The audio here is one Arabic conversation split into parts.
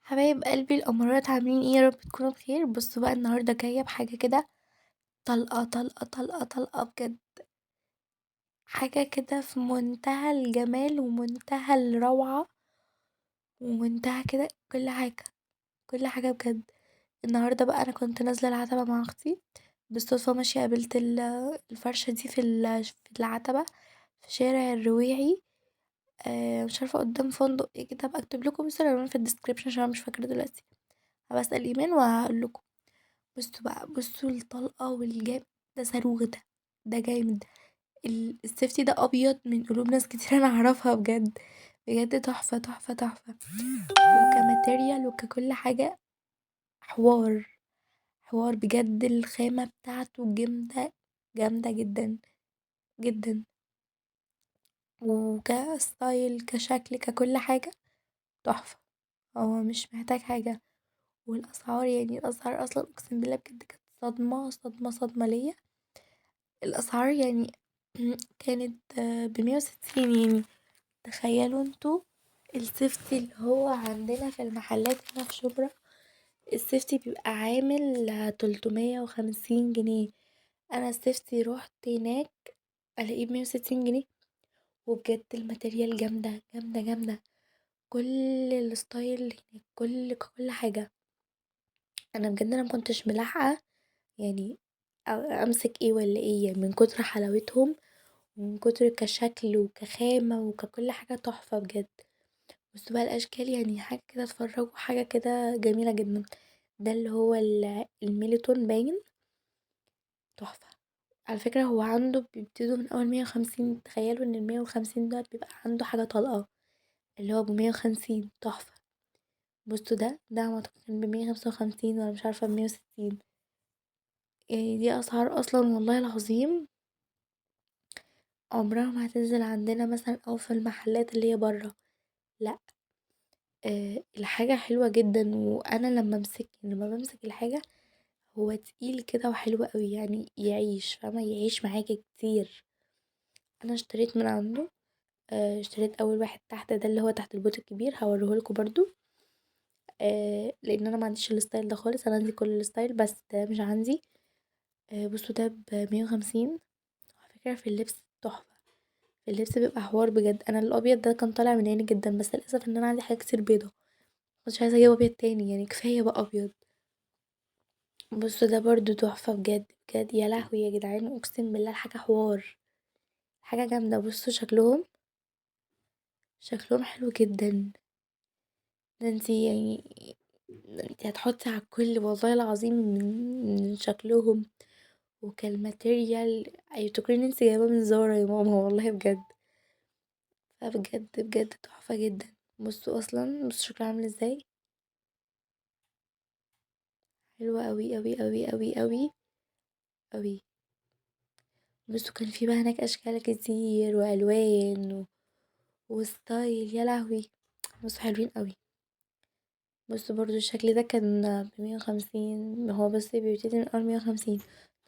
حبايب قلبي الأمارات عاملين ايه؟ يا رب تكونوا بخير. بصوا بقى النهاردة جاية بحاجة كده طلقة طلقة طلقة طلقة بجد. حاجة كده في منتهى الجمال ومنتهى الروعة ومنتهى كده كل حاجة، كل حاجة بجد. النهاردة بقى أنا كنت نازلة العتبة مع أختي بالصدفة، ماشية قابلت الفرشة دي في العتبة في شارع الرويعي. مش عارفة قدام فندق ايه كده، هبقى اكتب لكم بس العنوان في الديسكريبشن عشان أنا مش فاكرة دلوقتي. هبقى اسأل ايمان وهقول لكم. بصوا بقى، بصوا الطلقة والجامد، ده صاروخ ده جامد. السيفتي ده ابيض من قلوب ناس كتير انا اعرفها بجد. بجد تحفة تحفة تحفة، وكماتيريال وككل حاجة. حوار حوار بجد، الخامة بتاعته جامدة، جامدة جدا جدا، وكستايل كشكل ككل حاجة تحفة. هو مش محتاج حاجة. والاسعار، يعني الاسعار اصلا اقسم بالله بجد كانت صدمة صدمة صدمة ليا. الأسعار يعني كانت ب160 يعني. تخيلوا انتوا السيفتي اللي هو عندنا في المحلات هنا في شبرا، السيفتي بيبقى عامل 350 جنيه. انا السيفتي روحت هناك الاقيه ب160 جنيه. وبجد الماتيريال جامدة جامدة جامدة، كل الستايل هناك، كل حاجة. انا بجد انا مكنتش ملاحقة يعني امسك ايه ولا ايه، يعني من كتر حلاوتهم ومن كتر كشكل وكخامة وككل حاجة تحفة بجد. بصوا بقى الأشكال، يعني حاجة كده تفرجوا، حاجة كده جميلة جدا. ده اللي هو الميلتون باين، تحفة. على فكرة هو عنده بيبتدوا من أول 150. تخيلوا ان ال150 ده بيبقى عنده حاجة طلقة اللي هو ب150، تحفة. بصوا ده اعتقد كان ب155 ولا مش عارفة ب160. يعني دي أسعار أصلا والله العظيم عمرها ما هتنزل عندنا مثلا أو في المحلات اللي هي برا. لا، الحاجة حلوة جدا. وانا لما بمسك الحاجة هو تقيل كده وحلو قوي، يعني يعيش، فاهمة، يعيش معاكي كتير. انا اشتريت من عنده. اشتريت اول واحد تحت ده اللي هو تحت البوت الكبير، هوريهولكوا برضو. لان انا ما عنديش الستايل ده خالص، انا عندي كل الستايل بس ده مش عندي. بصوا ده ب150. على فكرة في اللبس تحفة، في اللبس بيبقى حوار بجد. انا الابيض ده كان طالع من عيني جدا، بس للاسف ان انا عندي حاجات كتير بيضة، مش عايزة اجيب ابيض تاني، يعني كفاية بقى ابيض. بصوا ده برضو تحفة بجد بجد، يا لهوي يا جدعان، اقسم بالله الحاجة حوار، حاجة جامدة. بصوا شكلهم حلو جدا. ده انتي يعني، ده انتي هتحطي على الكل والله العظيم من شكلهم وكالماتيريال. اي تكوني انتي جايبة من زارا يا ماما والله بجد. فبجد بجد تحفة جدا. بصوا اصلا، بصوا شكلها عامل ازاي، حلوة اوي اوي اوي اوي اوي اوي. بصوا كان في بقى هناك اشكال كتير والوان وستايل، يا لهوي. بصوا حلوين قوي. بصوا برضو الشكل ده كان ب150. هو بس بيبتدي من اول 150.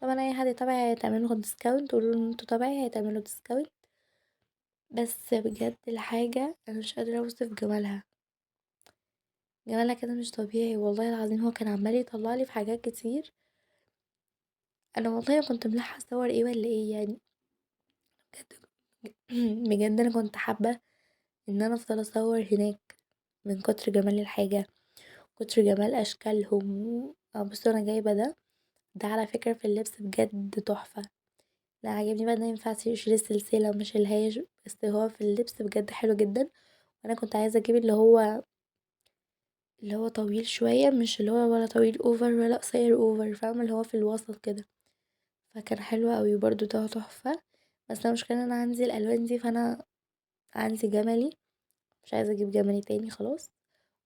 طبعا اي حد تبعي هيتعمله ديسكاونت، قولوا ان انتوا تبعي هيتعملوا ديسكاونت. بس بجد الحاجة انا مش قادرة اوصف جمالها، جمالها كده مش طبيعي والله العظيم. هو كان عمال يطلع لي في حاجات كتير، انا والله كنت ملاحظة اصور ايه ولا ايه يعني. بجد بجد انا كنت حابة ان انا افضل اصور هناك من كتر جمال الحاجة، كتر جمال اشكالهم. بصوا انا جايبه ده على فكره في اللبس بجد تحفه. لا عجبني بقى، ده ينفع يشيل السلسله ومش الهاش، بس هو في اللبس بجد حلو جدا. وانا كنت عايزه اجيب اللي هو طويل شويه، مش اللي هو ولا طويل اوفر ولا قصير اوفر، فاهمه، اللي هو في الوسط كده. فكان حلو قوي برضو، ده تحفه. بس انا مشكلة ان انا عندي الالوان دي، فانا عندي جملي، مش عايزه اجيب جملي تاني خلاص.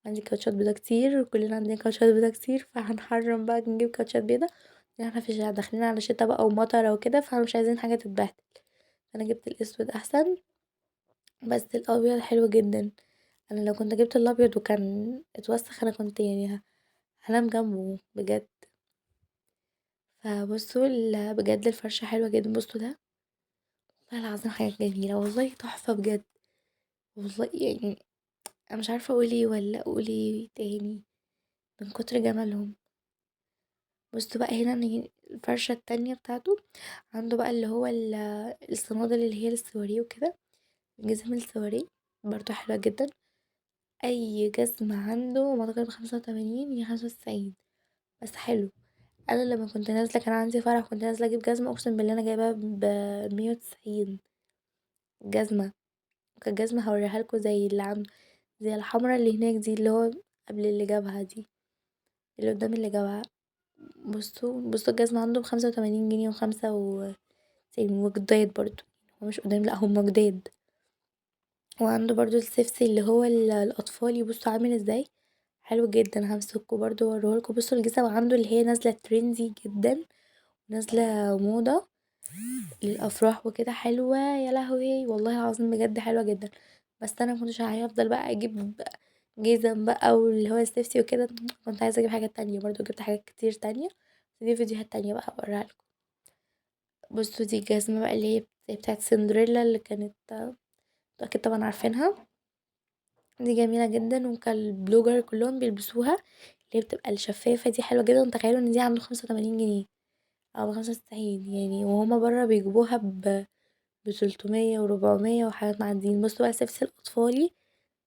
عندي كاوتشات بيضة كتير وكلنا عندنا كاوتشات بيضة كتير، فهنحرم بقى نجيب كاوتشات بيضة. لان احنا في داخلين على شتا بقى ومطر وكده، فاحنا مش عايزين حاجة تتبهدل. انا جبت الاسود احسن، بس الابيض حلو جدا. انا لو كنت جبت الابيض وكان اتوسخ انا كنت يعني هنام جنبه بجد. فبصوا بجد الفرشة حلوة جدا. بصوا ده والله العظيم حاجة جميلة، والله تحفة بجد، والله يعني انا مش عارفة اقول ايه ولا اقول ايه تاني من كتر جمالهم. بصوا بقى هنا الفرشة التانية بتاعته، عنده بقى اللي هو الصنادل اللي هي السواريه وكده، جزم السواريه برضو حلوة جدا. اي جزمة عنده ما تقريبا ب85 يا 95، بس حلو. انا لما كنت نازلة كان عندي فرح، كنت نازلة اجيب جزمة، اقسم بالله انا جايباها ب190 جزمة. كانت جزمة هوريها لكم زي اللي عنده، زي الحمرا اللي هناك دي، اللي هو قبل اللي جابها دي، اللي قدام اللي جابها. بصوا الجزمة عنده ب85 جنيه و95، وجداد برضو، هو مش قدام، لأ هما جداد. وعنده برضو السيفسي اللي هو الأطفالي، بصوا عامل ازاي، حلو جدا. همسكه برضو واوريهولكوا. بصوا الجزم عنده اللي هي نازلة ترندي جدا، نازلة موضة للأفراح وكده، حلوة يا لهوي والله العظيم بجد حلوة جدا. بس انا مكنتش هفضل بقى اجيب جزم بقى واللي هو السيفتي وكده، كنت عايزة اجيب حاجات تانية برضو، جبت حاجات كتير تانية، بس دي فيديوهات تانية بقى هوريها لكم. بصوا دي الجزمة بقى اللي هي زي بتاعت سندريلا، اللي كانت اكيد طبعا عارفينها، دي جميلة جدا وكان البلوجر كلهم بيلبسوها، اللي هي بتبقى الشفافة دي، حلوة جدا. تخيلوا ان دي عنده 85 جنيه او 95 يعني، وهما برا بيجيبوها ب300 و400 وحاجات معدين. بصوا بقى سيفتي الأطفالي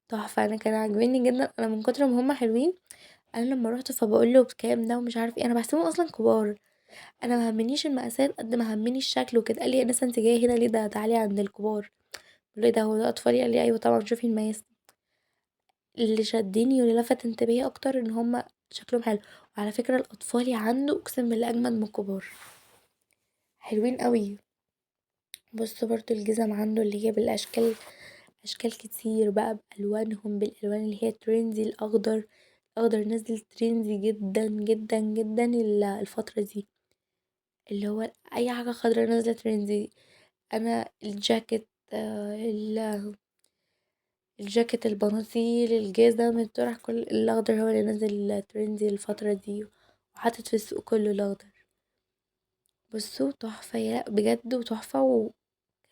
تحفة، انا كان عاجبني جدا، انا من كتر ما هما حلوين انا لما روحت فبقول له بكام ده ومش عارف ايه، انا بحسبهم اصلا كبار. انا ما همنيش المقاسات قد ما همني الشكل وكده. قال لي يا ناس انت جايه هنا ليه، ده تعالي عند الكبار. بقول له إيه ده، هو ده اطفالي؟ قال لي ايوه طبعا شوفي المقاس. اللي شدني واللي لفت انتباهي اكتر ان هما شكلهم حلو. وعلى فكره الاطفالي عنده اقسم بالله اجمد من الكبار، حلوين قوي. بصوا برضو الجزم عنده اللي هي بالاشكال، اشكال كتير بقى بالوانهم، بالالوان اللي هي ترندي. الاخضر نزل ترندي جدا جدا جدا الفتره دي، اللي هو اي حاجه خضرا نازله ترندي. انا الجاكيت، الجاكيت، البناطيل، الجزم، الطرح، كل الاخضر هو اللي نازل ترندي الفتره دي، وحاطط في السوق كله الاخضر. بصوا تحفه يا بجد، وتحفه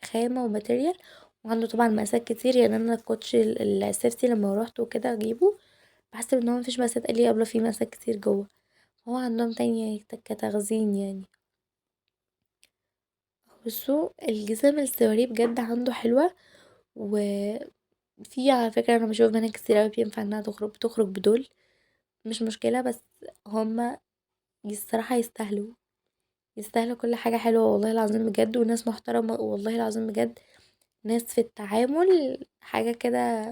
وخامه وماتيريال. وعنده طبعا مقاسات كتير، يعني انا الكوتش السيفتي لما روحت وكده اجيبه بحسب ان هو مفيش مقاسات، قال لي قبله في مقاسات كتير جوه. هو عندهم تانية كتخزين يعني. بصوا الجزم السواري بجد عنده حلوة. وفي على فكرة انا بشوف بنات كتير اوي بينفع انها تخرج بدول، مش مشكلة، بس هما الصراحة يستاهلوا كل حاجة حلوة والله العظيم بجد، وناس محترمة والله العظيم بجد، ناس في التعامل حاجة كده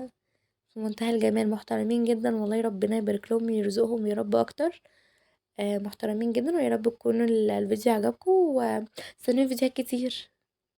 في منتهى الجمال، محترمين جدا والله، ربنا يبارك لهم ويرزقهم يا رب اكتر. محترمين جدا. ويا رب تكونوا الفيديو عجبكم، واستنوا فيديوهات كتير.